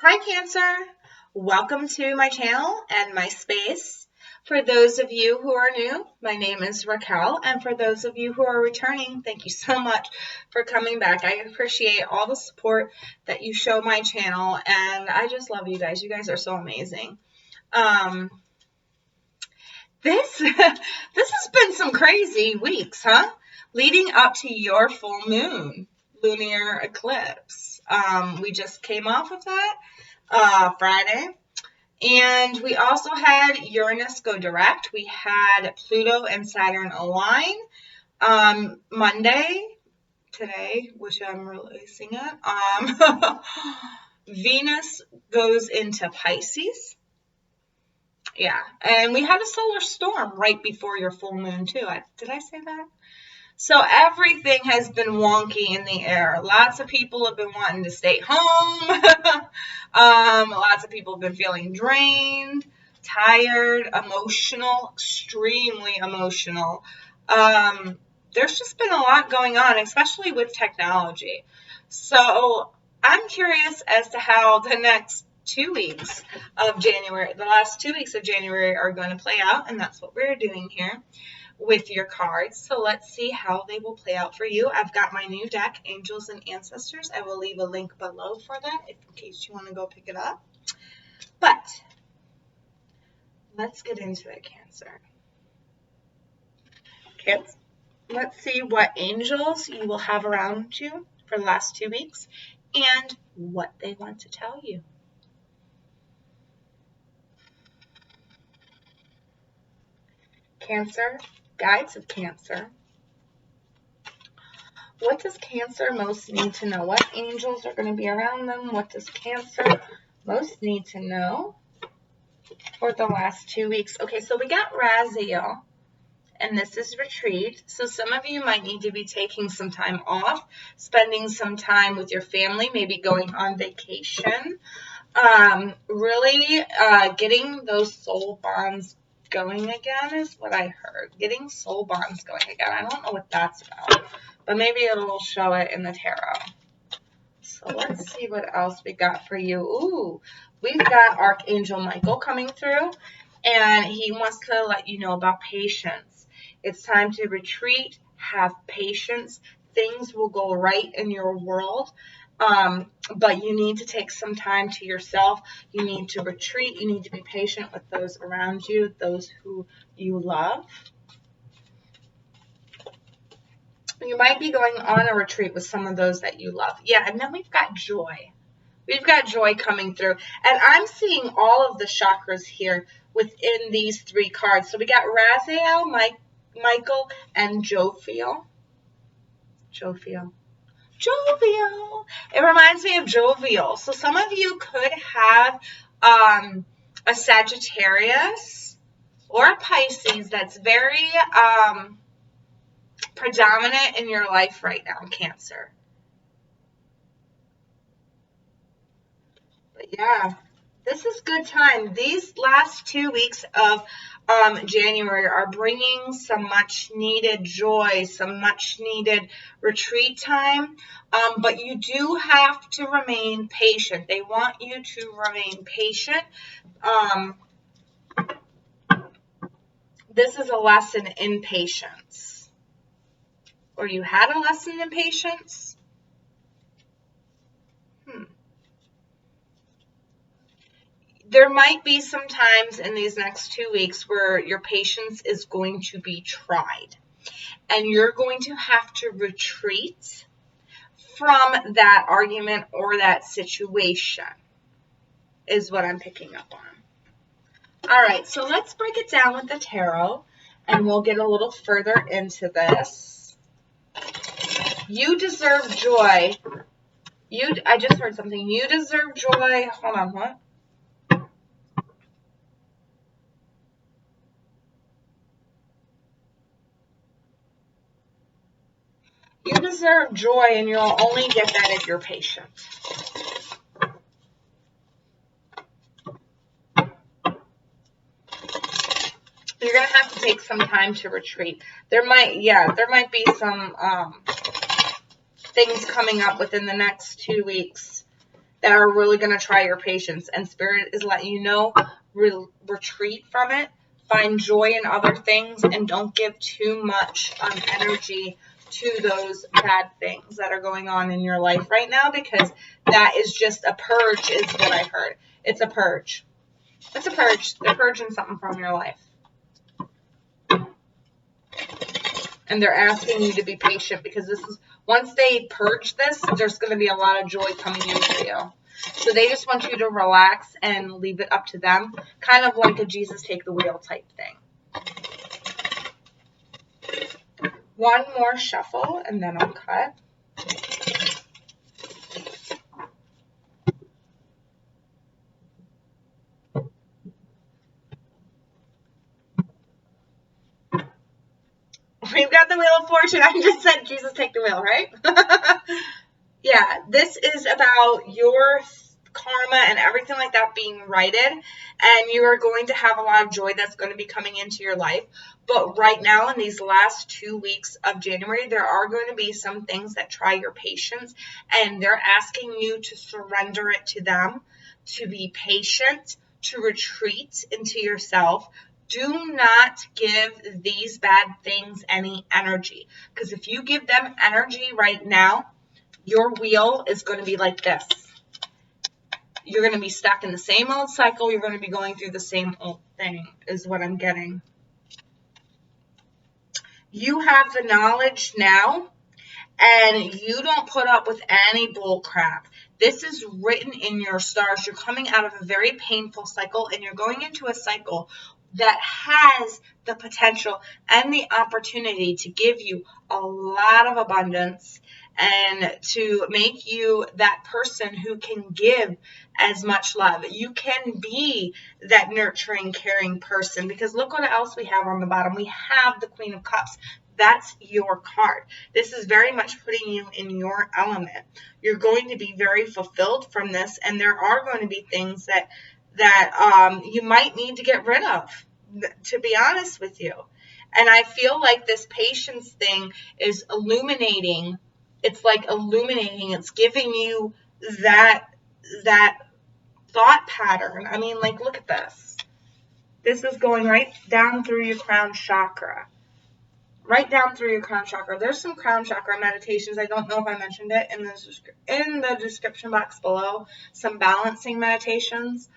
Hi Cancer, welcome to my channel and my space. For those of you who are new, my name is Racquel, and for those of you who are returning, thank you so much for coming back. I appreciate all the support that you show my channel, and I just love you guys. You guys are so amazing. This has been some crazy weeks, huh? Leading up to your full moon, lunar eclipse. We just came off of that Friday. And we also had Uranus go direct. We had Pluto and Saturn align. Monday, today, which I'm releasing it, Venus goes into Pisces. Yeah, and we had a solar storm right before your full moon, too. Did I say that? So everything has been wonky in the air. Lots of people have been wanting to stay home. Lots of people have been feeling drained, tired, emotional, extremely emotional. There's just been a lot going on, especially with technology. So I'm curious as to how the next 2 weeks of January, the last 2 weeks of January are going to play out, and that's what we're doing here with your cards. So let's see how they will play out for you. I've got my new deck, Angels and Ancestors. I will leave a link below for that in case you want to go pick it up. But let's get into it, Cancer. Okay, let's see what angels you will have around you for the last 2 weeks and what they want to tell you. Cancer, guides of Cancer. What does Cancer most need to know? What angels are going to be around them? What does Cancer most need to know for the last 2 weeks? Okay, so we got Racquel, and this is retreat. So some of you might need to be taking some time off, spending some time with your family, maybe going on vacation. Really getting those soul bonds going again is what I heard. Getting soul bonds going again. I don't know what that's about, but maybe it'll show it in the tarot. So let's see what else we got for you. Ooh, we've got Archangel Michael coming through, and he wants to let you know about patience. It's time to retreat, have patience. Things will go right in your world. But you need to take some time to yourself. You need to retreat. You need to be patient with those around you, those who you love. You might be going on a retreat with some of those that you love. Yeah, and then we've got joy. We've got joy coming through. And I'm seeing all of the chakras here within these 3 cards. So we got Racquel, Michael, and Jovial. Jovial. It reminds me of jovial. So some of you could have a Sagittarius or a Pisces that's very predominant in your life right now, Cancer. But yeah, this is good time. These last 2 weeks of January are bringing some much needed joy, some much needed retreat time, but you do have to remain patient. They want you to remain patient. This is a lesson in patience. Or you had a lesson in patience? There might be some times in these next 2 weeks where your patience is going to be tried. And you're going to have to retreat from that argument or that situation, is what I'm picking up on. All right, so let's break it down with the tarot, and we'll get a little further into this. You deserve joy. I just heard something. You deserve joy. Hold on, what? You deserve joy, and you'll only get that if you're patient. You're going to have to take some time to retreat. There might be some things coming up within the next 2 weeks that are really going to try your patience. And Spirit is letting you know, retreat from it. Find joy in other things and don't give too much energy to those bad things that are going on in your life right now, because that is just a purge is what I heard. It's a purge. It's a purge. They're purging something from your life. And they're asking you to be patient, because this is, once they purge this, there's going to be a lot of joy coming in for you. So they just want you to relax and leave it up to them, kind of like a Jesus take the wheel type thing. One more shuffle and then I'll cut. We've got the Wheel of Fortune. I just said Jesus take the wheel, right? Yeah, this is about your karma and everything like that being righted, and you are going to have a lot of joy that's going to be coming into your life. But right now, in these last 2 weeks of January, there are going to be some things that try your patience, and they're asking you to surrender it to them, to be patient, to retreat into yourself. Do not give these bad things any energy, because if you give them energy right now, your wheel is going to be like this. You're going to be stuck in the same old cycle. You're going to be going through the same old thing, is what I'm getting. You have the knowledge now, and you don't put up with any bull crap. This is written in your stars. You're coming out of a very painful cycle, and you're going into a cycle that has the potential and the opportunity to give you a lot of abundance and to make you that person who can give as much love. You can be that nurturing, caring person, because look what else we have on the bottom. We have the Queen of Cups. That's your card. This is very much putting you in your element. You're going to be very fulfilled from this, and there are going to be things that you might need to get rid of, to be honest with you. And I feel like this patience thing is illuminating. It's like illuminating. It's giving you that thought pattern. I mean, like, look at this. This is going right down through your crown chakra. Right down through your crown chakra. There's some crown chakra meditations. I don't know if I mentioned it in the description box below. Some balancing meditations.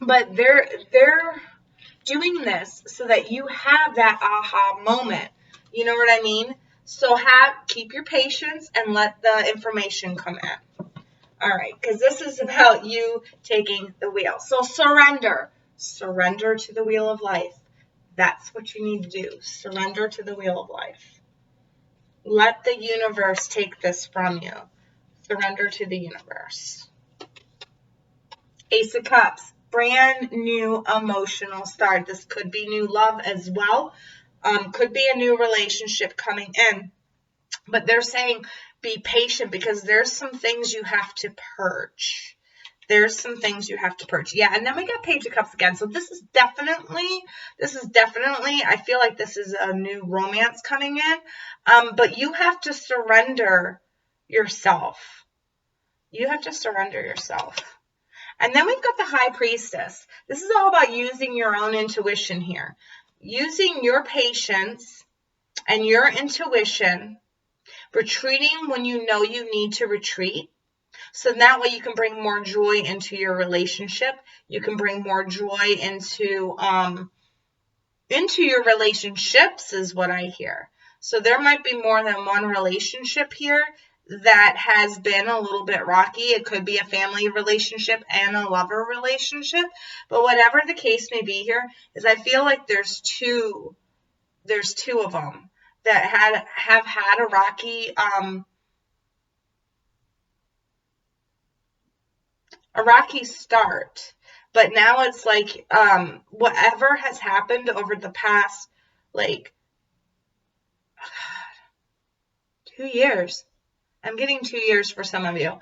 But they're doing this so that you have that aha moment. You know what I mean? So keep your patience and let the information come in. All right, because this is about you taking the wheel. So surrender. Surrender to the wheel of life. That's what you need to do. Surrender to the wheel of life. Let the universe take this from you. Surrender to the universe. Ace of Cups. Brand new emotional start. This could be new love as well. Could be a new relationship coming in. But they're saying be patient, because there's some things you have to purge. There's some things you have to purge. Yeah, and then we got Page of Cups again. So this is definitely, I feel like this is a new romance coming in. But you have to surrender yourself. You have to surrender yourself. And then we've got the High Priestess. This is all about using your own intuition here. Using your patience and your intuition, retreating when you know you need to retreat. So that way you can bring more joy into your relationship. You can bring more joy into your relationships, is what I hear. So there might be more than one relationship here that has been a little bit rocky. It could be a family relationship and a lover relationship. But whatever the case may be here, is I feel like there's two of them that have had a rocky start. But now it's like whatever has happened over the past, like, 2 years. I'm getting 2 years for some of you.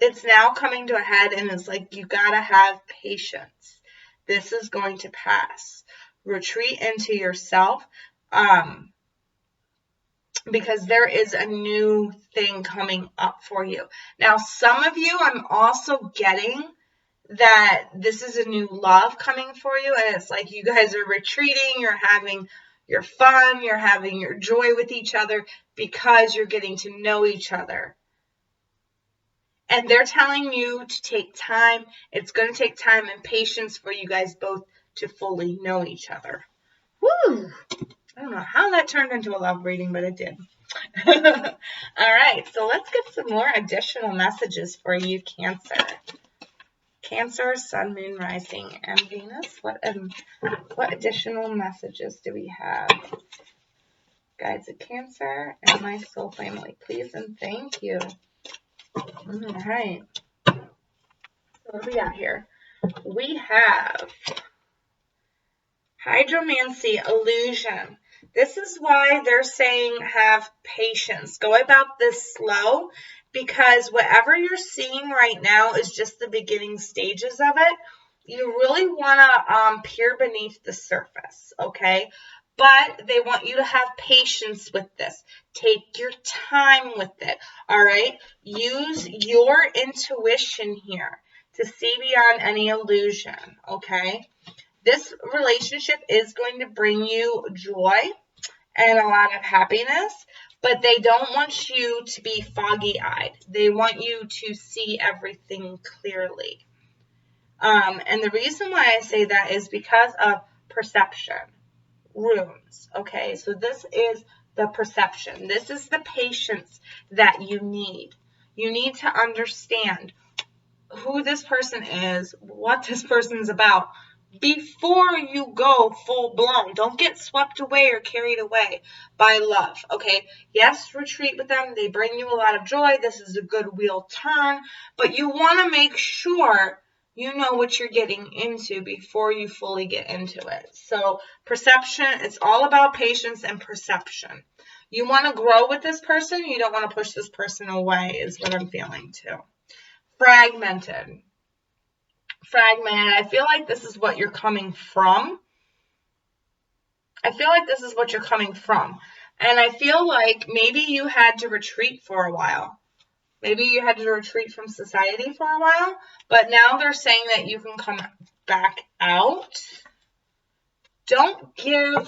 It's now coming to a head, and it's like you gotta have patience. This is going to pass. Retreat into yourself. because there is a new thing coming up for you. Now, some of you, I'm also getting that this is a new love coming for you, and it's like you guys are retreating, you're having your fun, you're having your joy with each other because you're getting to know each other. And they're telling you to take time. It's going to take time and patience for you guys both to fully know each other. Woo! I don't know how that turned into a love reading, but it did. All right, so let's get some more additional messages for you, Cancer. Cancer, Sun, Moon, Rising, and Venus. What additional messages do we have? Guides of Cancer and my soul family, please and thank you. All right. So what do we got here? We have hydromancy, illusion. This is why they're saying have patience. Go about this slow, because whatever you're seeing right now is just the beginning stages of it. You really want to peer beneath the surface, okay? But they want you to have patience with this. Take your time with it, all right? Use your intuition here to see beyond any illusion, okay? This relationship is going to bring you joy and a lot of happiness, but they don't want you to be foggy-eyed. They want you to see everything clearly. And the reason why I say that is because of perception, runes, okay? So this is the perception. This is the patience that you need. You need to understand who this person is, what this person's about, before you go full blown. Don't get swept away or carried away by love, okay? Yes, retreat with them. They bring you a lot of joy. This is a good wheel turn, but you want to make sure you know what you're getting into before you fully get into it. So perception, it's all about patience and perception. You want to grow with this person. You don't want to push this person away is what I'm feeling too. Fragmented. I feel like this is what you're coming from. And I feel like maybe you had to retreat for a while. Maybe you had to retreat from society for a while. But now they're saying that you can come back out. Don't give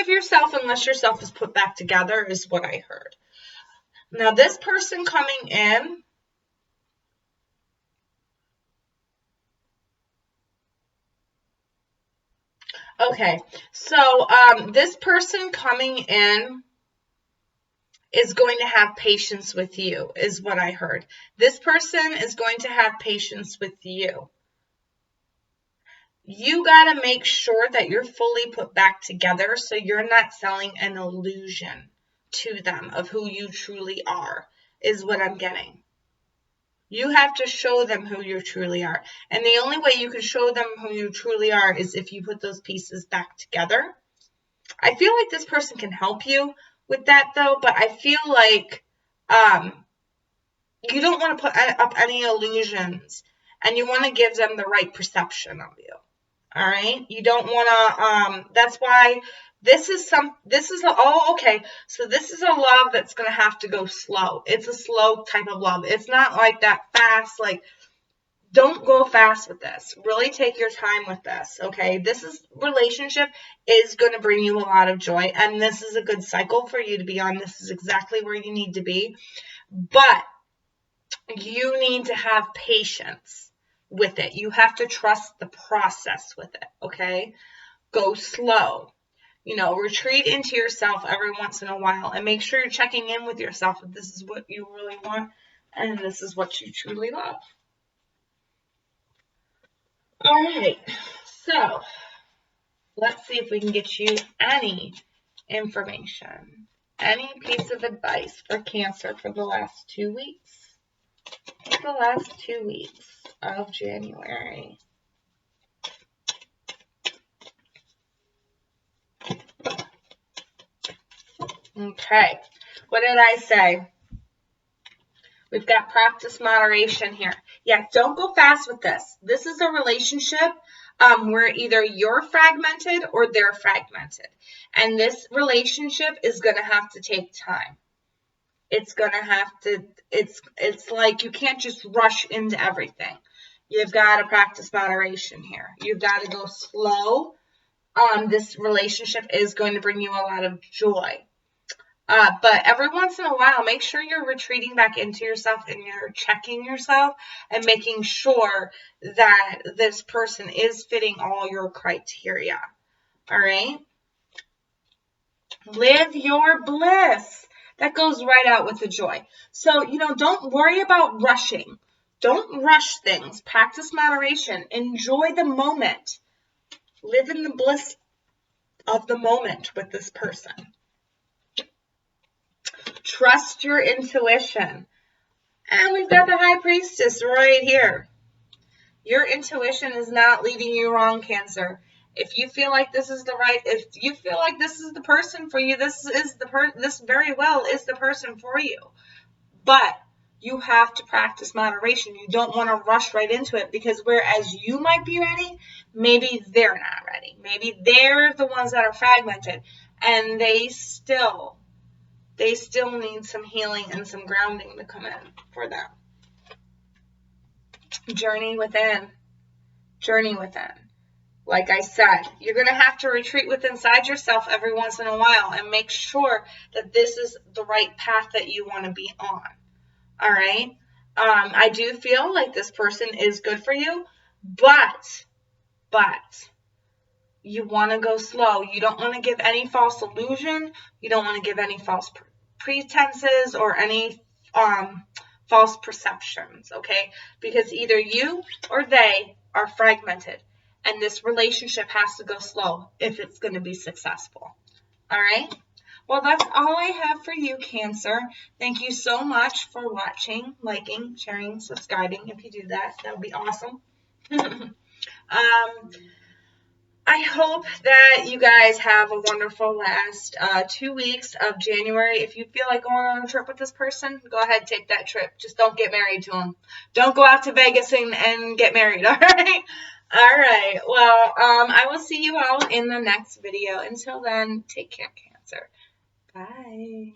yourself unless yourself is put back together is what I heard. Now this person coming in, okay, so this person coming in is going to have patience with you, is what I heard. This person is going to have patience with you. You got to make sure that you're fully put back together so you're not selling an illusion to them of who you truly are, is what I'm getting. You have to show them who you truly are. And the only way you can show them who you truly are is if you put those pieces back together. I feel like this person can help you with that, though, but I feel like you don't want to put up any illusions, and you want to give them the right perception of you. All right? You don't want to, that's why this is a love that's going to have to go slow. It's a slow type of love. It's not like that fast, like, don't go fast with this. Really take your time with this, okay? This relationship is going to bring you a lot of joy, and this is a good cycle for you to be on. This is exactly where you need to be, but you need to have patience with it. You have to trust the process with it, okay? Go slow. Retreat into yourself every once in a while and make sure you're checking in with yourself if this is what you really want and this is what you truly love. All right, so let's see if we can get you any information, any piece of advice for Cancer for the last 2 weeks. The last 2 weeks of January. Okay, what did I say? We've got practice moderation here. Yeah, don't go fast with this. This is a relationship where either you're fragmented or they're fragmented. And this relationship is going to have to take time. It's going to have to, it's like you can't just rush into everything. You've got to practice moderation here. You've got to go slow. This relationship is going to bring you a lot of joy. But every once in a while, make sure you're retreating back into yourself and you're checking yourself and making sure that this person is fitting all your criteria. All right? Live your bliss. That goes right out with the joy. So, don't worry about rushing. Don't rush things. Practice moderation. Enjoy the moment. Live in the bliss of the moment with this person. Trust your intuition. And we've got the High Priestess right here. Your intuition is not leading you wrong, Cancer. If you feel like this is if you feel like this is the person for you, this very well is the person for you. But you have to practice moderation. You don't want to rush right into it, because whereas you might be ready, maybe they're not ready. Maybe they're the ones that are fragmented, and they still need some healing and some grounding to come in for them. Journey within. Journey within. Like I said, you're going to have to retreat inside yourself every once in a while and make sure that this is the right path that you want to be on. All right? I do feel like this person is good for you, but you want to go slow. You don't want to give any false illusion. You don't want to give any false pretenses or any false perceptions, okay? Because either you or they are fragmented, and this relationship has to go slow if it's going to be successful. All right? Well, that's all I have for you, Cancer. Thank you so much for watching, liking, sharing, subscribing. If you do that, that would be awesome. I hope that you guys have a wonderful last 2 weeks of January. If you feel like going on a trip with this person, go ahead, take that trip. Just don't get married to them. Don't go out to Vegas and get married, all right? All right. Well, I will see you all in the next video. Until then, take care, Cancer. Bye.